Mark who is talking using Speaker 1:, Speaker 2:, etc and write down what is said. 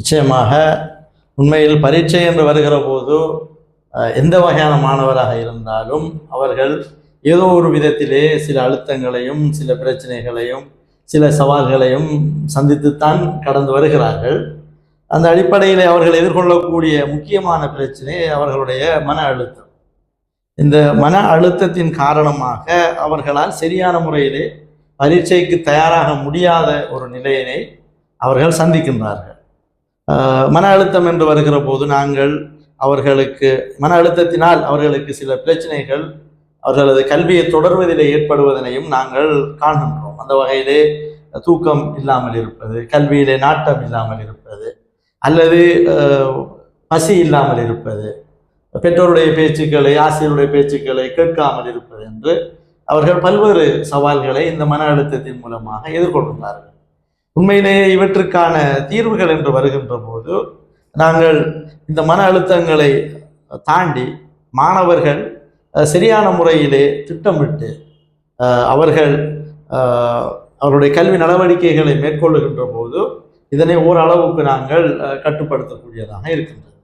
Speaker 1: நிச்சயமாக உண்மையில் பரீட்சை என்று வருகிற போது எந்த வகையான மாணவராக இருந்தாலும் அவர்கள் ஏதோ ஒரு விதத்திலே சில அழுத்தங்களையும் சில பிரச்சனைகளையும் சில சவால்களையும் சந்தித்துத்தான் கடந்து வருகிறார்கள். அந்த அடிப்படையில் அவர்கள் எதிர்கொள்ளக்கூடிய முக்கியமான பிரச்சனை அவர்களுடைய மன அழுத்தம். இந்த மன அழுத்தத்தின் காரணமாக அவர்களால் சரியான முறையிலே பரீட்சைக்கு தயாராக முடியாத ஒரு நிலையினை அவர்கள் சந்திக்கின்றார்கள். மன அழுத்தம் என்று வருகிற போது நாங்கள் அவர்களுக்கு மன அழுத்தத்தினால் அவர்களுக்கு சில பிரச்சனைகள் அவர்களது கல்வியை தொடர்வதிலே ஏற்படுவதனையும் நாங்கள் காண்கின்றோம். அந்த வகையிலே தூக்கம் இல்லாமல் இருப்பது, கல்வியிலே நாட்டம் இல்லாமல் இருப்பது, அல்லது பசி இல்லாமல் இருப்பது, பெற்றோருடைய பேச்சுக்களை ஆசிரியருடைய பேச்சுக்களை கேட்காமல் இருப்பது என்று அவர்கள் பல்வேறு சவால்களை இந்த மன அழுத்தத்தின் மூலமாக எதிர்கொள்கிறார்கள். உண்மையிலேயே இவற்றுக்கான தீர்வுகள் என்று வருகின்ற போது நாங்கள் இந்த மன அழுத்தங்களை தாண்டி மாணவர்கள் சரியான முறையிலே திட்டமிட்டு அவர்கள் அவருடைய கல்வி நடவடிக்கைகளை மேற்கொள்ளுகின்ற போது இதனை ஓரளவுக்கு நாங்கள் கட்டுப்படுத்தக்கூடியதாக இருக்கின்றது.